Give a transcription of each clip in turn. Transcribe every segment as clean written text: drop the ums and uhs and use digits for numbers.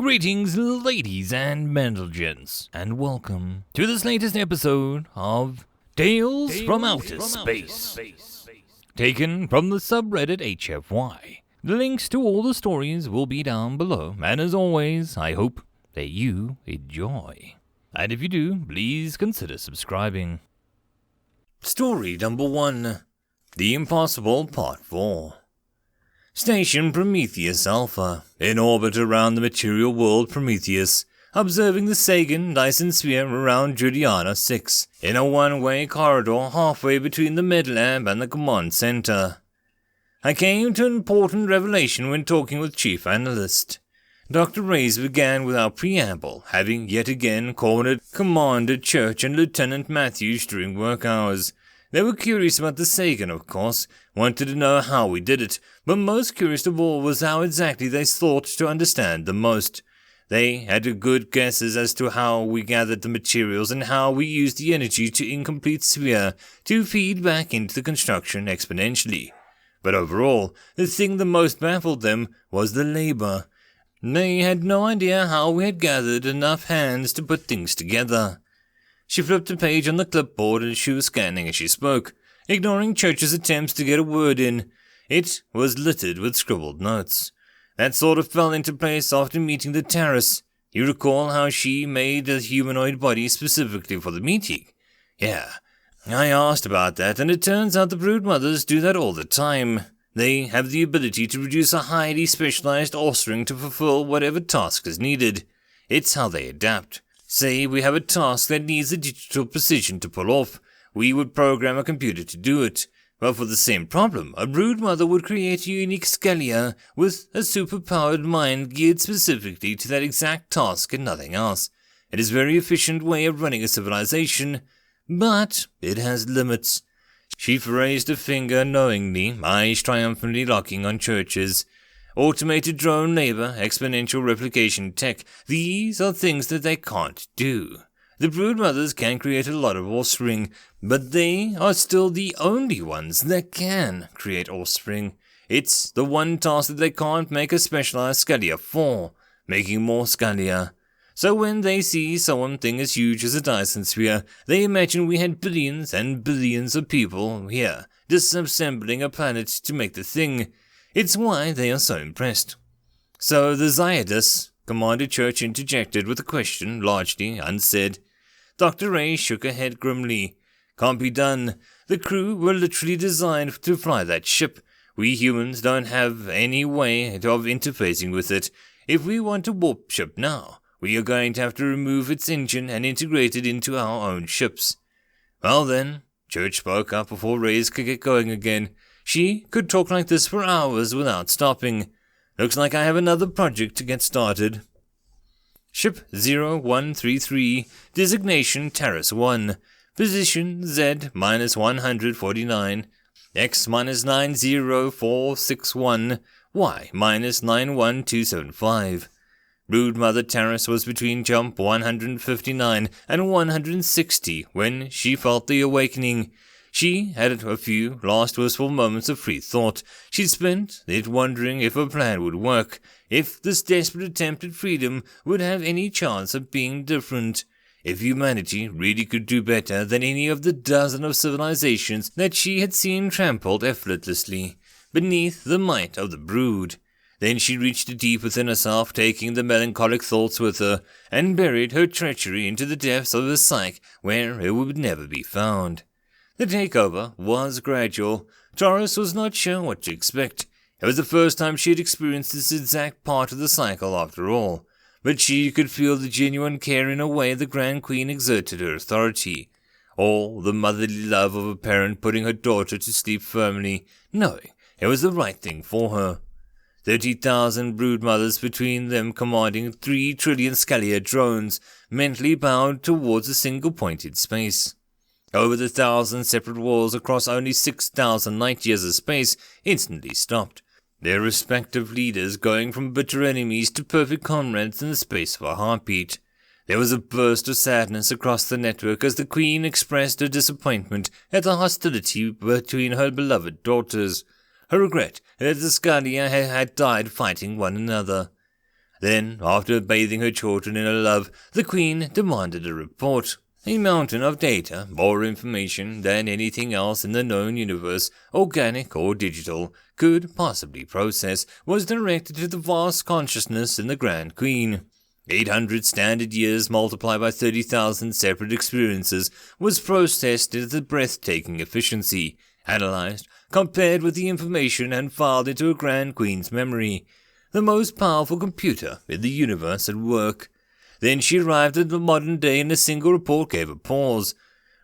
Greetings, ladies and gents, and welcome to this latest episode of Tales from Outer Space, taken from the subreddit HFY. The links to all the stories will be down below, and as always, I hope that you enjoy. And if you do, please consider subscribing. Story number 1, The Impossible Part 4. Station Prometheus Alpha, in orbit around the material world Prometheus, observing the Sagan Dyson sphere around Juliana 6, in a one-way corridor halfway between the mid-lab and the command center. I came to an important revelation when talking with Chief Analyst. Dr. Reyes began without preamble, having yet again cornered Commander Church and Lieutenant Matthews during work hours. They were curious about the Sagan, of course, wanted to know how we did it, but most curious of all was how exactly they thought to understand the most. They had good guesses as to how we gathered the materials and how we used the energy to incomplete sphere to feed back into the construction exponentially. But overall, the thing that most baffled them was the labor. They had no idea how we had gathered enough hands to put things together. She flipped a page on the clipboard and she was scanning as she spoke, ignoring Church's attempts to get a word in. It was littered with scribbled notes. That sort of fell into place after meeting the terrace. You recall how she made a humanoid body specifically for the meeting? Yeah, I asked about that, and it turns out the broodmothers do that all the time. They have the ability to produce a highly specialized offspring to fulfill whatever task is needed. It's how they adapt. Say we have a task that needs a digital precision to pull off. We would program a computer to do it. But for the same problem, a broodmother would create a unique scalia with a superpowered mind geared specifically to that exact task and nothing else. It is a very efficient way of running a civilization, but it has limits. She raised a finger knowingly, eyes triumphantly locking on Church's. Automated drone labor, exponential replication tech, these are things that they can't do. The broodmothers can create a lot of offspring, but they are still the only ones that can create offspring. It's the one task that they can't make a specialized scalia for, making more scalia. So when they see something as huge as a Dyson sphere, they imagine we had billions and billions of people here, disassembling a planet to make the thing. It's why they are so impressed. So the Ziadus, Commander Church interjected with a question largely unsaid. Dr. Ray shook her head grimly. Can't be done. The crew were literally designed to fly that ship. We humans don't have any way of interfacing with it. If we want a warp ship now, we are going to have to remove its engine and integrate it into our own ships. Well then, Church spoke up before Reyes could get going again. She could talk like this for hours without stopping. Looks like I have another project to get started. Ship 0133, designation Terrace 1, position Z-149, X-90461, Y-91275. Broodmother Terrace was between jump 159 and 160 when she felt the awakening. She had a few last wistful moments of free thought. She spent it wondering if her plan would work, if this desperate attempt at freedom would have any chance of being different, if humanity really could do better than any of the dozen of civilizations that she had seen trampled effortlessly beneath the might of the brood. Then she reached deep within herself, taking the melancholic thoughts with her, and buried her treachery into the depths of her psyche where it would never be found. The takeover was gradual. Taurus was not sure what to expect. It was the first time she had experienced this exact part of the cycle after all, but she could feel the genuine care in a way the Grand Queen exerted her authority. All the motherly love of a parent putting her daughter to sleep firmly, knowing it was the right thing for her. 30,000 broodmothers between them commanding 3 trillion scalia drones, mentally bound towards a single point in space. Over the 1,000 separate walls across only 6,000 light-years of space instantly stopped, their respective leaders going from bitter enemies to perfect comrades in the space of a heartbeat. There was a burst of sadness across the network as the Queen expressed her disappointment at the hostility between her beloved daughters, her regret that the Scalia had died fighting one another. Then, after bathing her children in her love, the Queen demanded a report. A mountain of data, more information than anything else in the known universe, organic or digital, could possibly process, was directed to the vast consciousness in the Grand Queen. 800 standard years multiplied by 30,000 separate experiences was processed with breathtaking efficiency, analyzed, compared with the information and filed into a Grand Queen's memory. The most powerful computer in the universe at work. Then she arrived at the modern day and a single report gave a pause.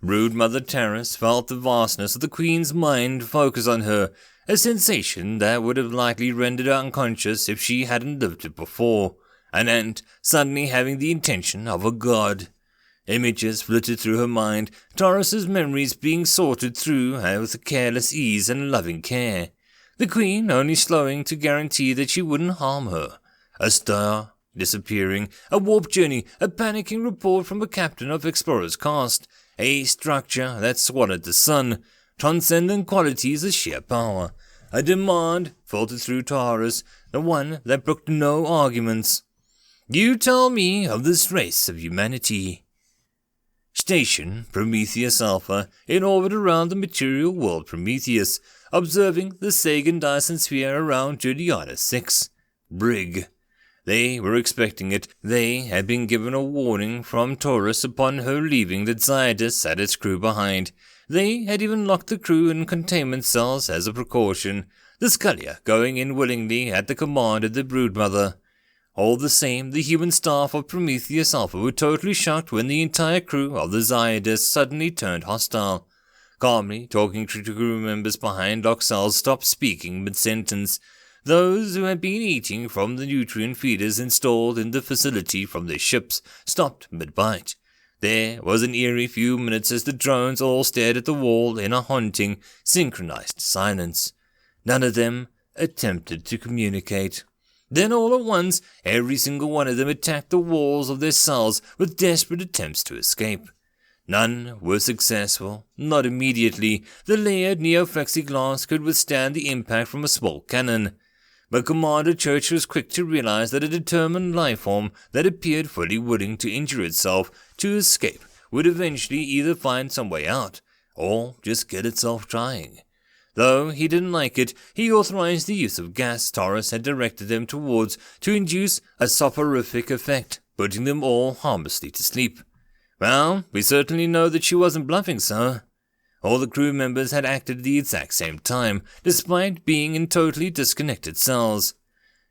Rude Mother Terrace felt the vastness of the Queen's mind focus on her, a sensation that would have likely rendered her unconscious if she hadn't lived it before. An ant suddenly having the intention of a god. Images flitted through her mind, Taurus's memories being sorted through with careless ease and loving care. The Queen only slowing to guarantee that she wouldn't harm her. A star disappearing, a warp journey, a panicking report from a captain of Explorer's cast, a structure that swallowed the sun, transcendent qualities of sheer power. A demand filtered through Taurus, the one that brooked no arguments. You tell me of this race of humanity. Station Prometheus Alpha, in orbit around the material world Prometheus, observing the Sagan Dyson sphere around Juliana 6. Brig. They were expecting it. They had been given a warning from Taurus upon her leaving that Zydus had its crew behind. They had even locked the crew in containment cells as a precaution, the Scullier going in willingly at the command of the Broodmother. All the same, the human staff of Prometheus Alpha were totally shocked when the entire crew of the Zydus suddenly turned hostile. Calmly talking to crew members behind locked cells stopped speaking mid-sentence. Those who had been eating from the nutrient feeders installed in the facility from their ships stopped mid-bite. There was an eerie few minutes as the drones all stared at the wall in a haunting, synchronized silence. None of them attempted to communicate. Then all at once, every single one of them attacked the walls of their cells with desperate attempts to escape. None were successful, not immediately. The layered neo-plexiglass could withstand the impact from a small cannon. But Commander Church was quick to realize that a determined life form that appeared fully willing to injure itself to escape would eventually either find some way out, or just kill itself trying. Though he didn't like it, he authorized the use of gas Taurus had directed them towards to induce a soporific effect, putting them all harmlessly to sleep. Well, we certainly know that she wasn't bluffing, sir. All the crew members had acted at the exact same time, despite being in totally disconnected cells.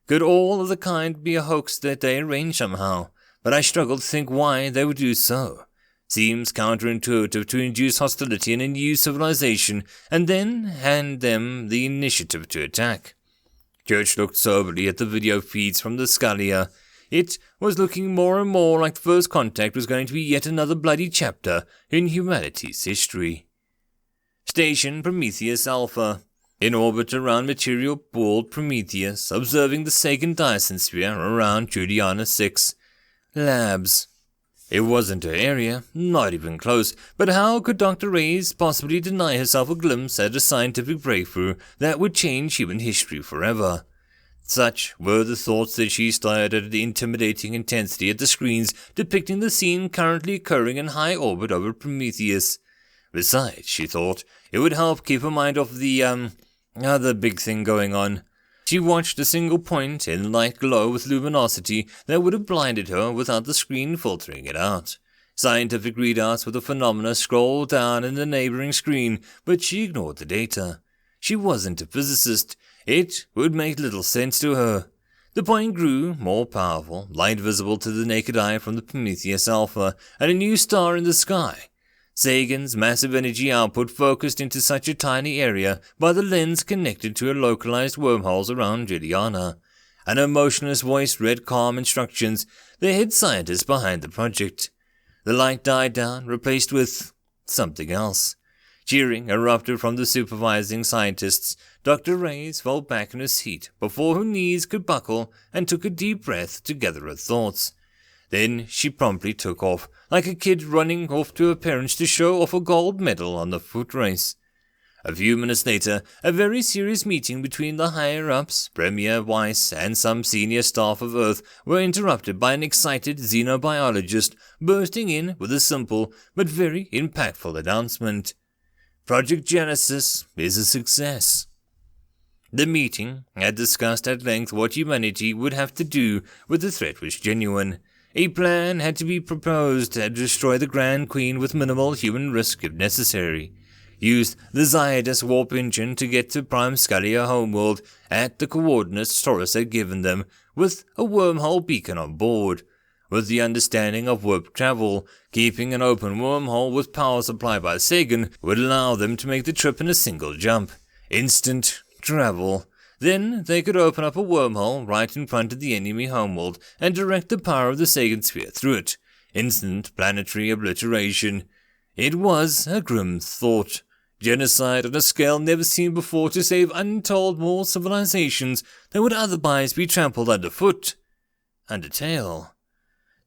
Could all of the kind be a hoax that they arranged somehow? But I struggled to think why they would do so. Seems counterintuitive to induce hostility in a new civilization and then hand them the initiative to attack. Church looked soberly at the video feeds from the Scullier. It was looking more and more like the first contact was going to be yet another bloody chapter in humanity's history. Station Prometheus Alpha, in orbit around material world Prometheus, observing the Sagan Dyson sphere around Juliana 6. Labs. It wasn't her area, not even close, but how could Dr. Reyes possibly deny herself a glimpse at a scientific breakthrough that would change human history forever? Such were the thoughts that she stared at the intimidating intensity at the screens depicting the scene currently occurring in high orbit over Prometheus. Besides, she thought, it would help keep her mind off the, other big thing going on. She watched a single point in light glow with luminosity that would have blinded her without the screen filtering it out. Scientific readouts with the phenomena scrolled down in the neighboring screen, but she ignored the data. She wasn't a physicist. It would make little sense to her. The point grew more powerful, light visible to the naked eye from the Prometheus Alpha, and a new star in the sky. Sagan's massive energy output focused into such a tiny area by the lens connected to her localized wormholes around Juliana. An emotionless voice read calm instructions, the head scientist behind the project. The light died down, replaced with something else. Cheering erupted from the supervising scientists. Dr. Reyes fell back in her seat before her knees could buckle and took a deep breath to gather her thoughts. Then she promptly took off, like a kid running off to her parents to show off a gold medal on the foot race. A few minutes later, a very serious meeting between the higher-ups, Premier Weiss, and some senior staff of Earth were interrupted by an excited xenobiologist bursting in with a simple but very impactful announcement. Project Genesis is a success. The meeting had discussed at length what humanity would have to do when the threat was genuine. A plan had to be proposed to destroy the Grand Queen with minimal human risk if necessary. Use the Zaius warp engine to get to Prime Scalia homeworld at the coordinates Taurus had given them, with a wormhole beacon on board. With the understanding of warp travel, keeping an open wormhole with power supplied by Sagan would allow them to make the trip in a single jump. Instant travel. Then they could open up a wormhole right in front of the enemy homeworld and direct the power of the Sagan sphere through it. Instant planetary obliteration. It was a grim thought. Genocide on a scale never seen before to save untold more civilizations that would otherwise be trampled underfoot. Undertale.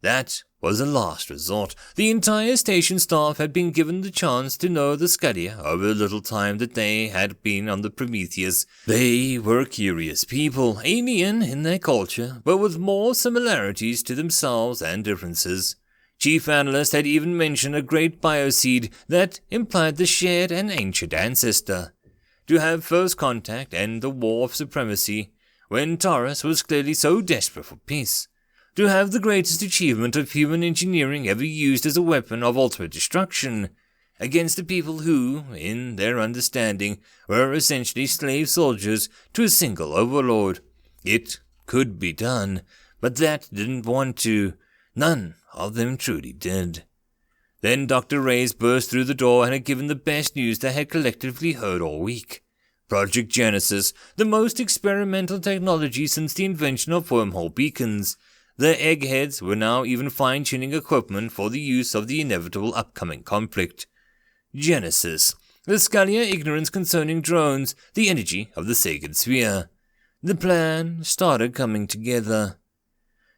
That was a last resort. The entire station staff had been given the chance to know the Scalia over the little time that they had been on the Prometheus. They were curious people, alien in their culture, but with more similarities to themselves than differences. Chief Analyst had even mentioned a great bioseed that implied the shared and ancient ancestor. To have first contact and the war of supremacy, when Taurus was clearly so desperate for peace. To have the greatest achievement of human engineering ever used as a weapon of ultimate destruction, against a people who, in their understanding, were essentially slave soldiers to a single overlord. It could be done, but that didn't want to. None of them truly did. Then Dr. Reyes burst through the door and had given the best news they had collectively heard all week. Project Genesis, the most experimental technology since the invention of wormhole beacons. The eggheads were now even fine-tuning equipment for the use of the inevitable upcoming conflict. Genesis, the Scalia ignorance concerning drones, the energy of the Sagan sphere. The plan started coming together.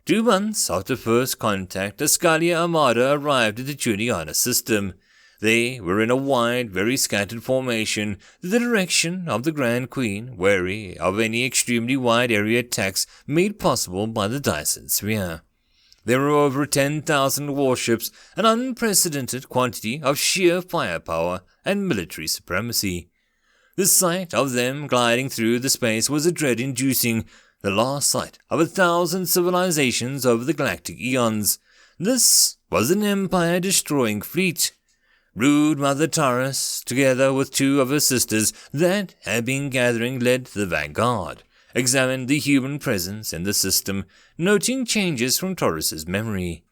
2 months after first contact, the Scalia Armada arrived at the Juniana system. They were in a wide, very scattered formation, the direction of the Grand Queen, wary of any extremely wide area attacks made possible by the Dyson sphere. There were over 10,000 warships, an unprecedented quantity of sheer firepower and military supremacy. The sight of them gliding through the space was a dread-inducing, the last sight of 1,000 civilizations over the galactic eons. This was an empire-destroying fleet. Brood Mother Taurus, together with 2 of her sisters that had been gathering, led the vanguard, examined the human presence in the system, noting changes from Taurus's memory.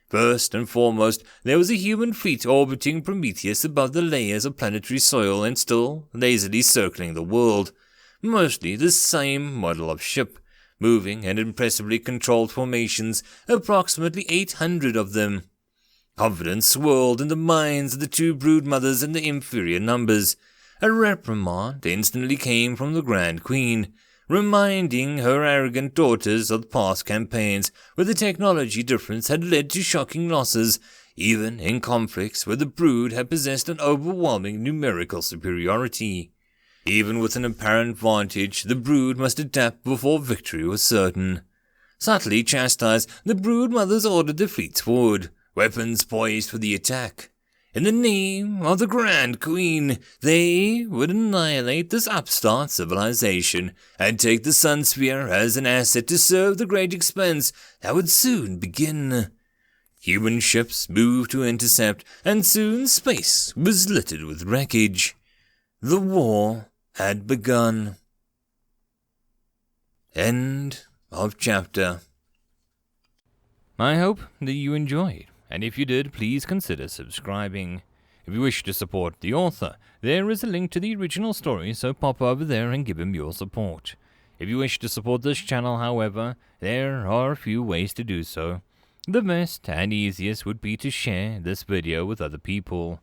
First and foremost, there was a human fleet orbiting Prometheus above the layers of planetary soil and still lazily circling the world. Mostly the same model of ship, moving in impressively controlled formations, approximately 800 of them. Confidence swirled in the minds of the 2 brood mothers and the inferior numbers. A reprimand instantly came from the Grand Queen, reminding her arrogant daughters of past campaigns where the technology difference had led to shocking losses, even in conflicts where the brood had possessed an overwhelming numerical superiority. Even with an apparent advantage, the brood must adapt before victory was certain. Subtly chastised, the brood mothers ordered the fleets forward, weapons poised for the attack. In the name of the Grand Queen, they would annihilate this upstart civilization and take the Sun Sphere as an asset to serve the great expense that would soon begin. Human ships moved to intercept, and soon space was littered with wreckage. The war had begun. End of chapter. I hope that you enjoyed, and if you did, please consider subscribing. If you wish to support the author, there is a link to the original story, so pop over there and give him your support. If you wish to support this channel, however, there are a few ways to do so. The best and easiest would be to share this video with other people,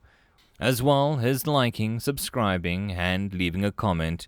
as well as liking, subscribing, and leaving a comment.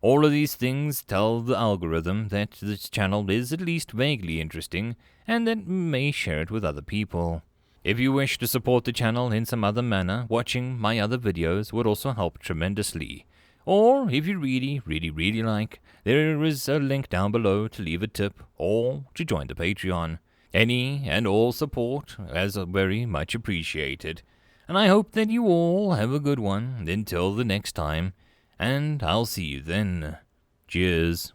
All of these things tell the algorithm that this channel is at least vaguely interesting, and that may share it with other people. If you wish to support the channel in some other manner, watching my other videos would also help tremendously. Or, if you really like, there is a link down below to leave a tip or to join the Patreon. Any and all support is very much appreciated. And I hope that you all have a good one until the next time, and I'll see you then. Cheers.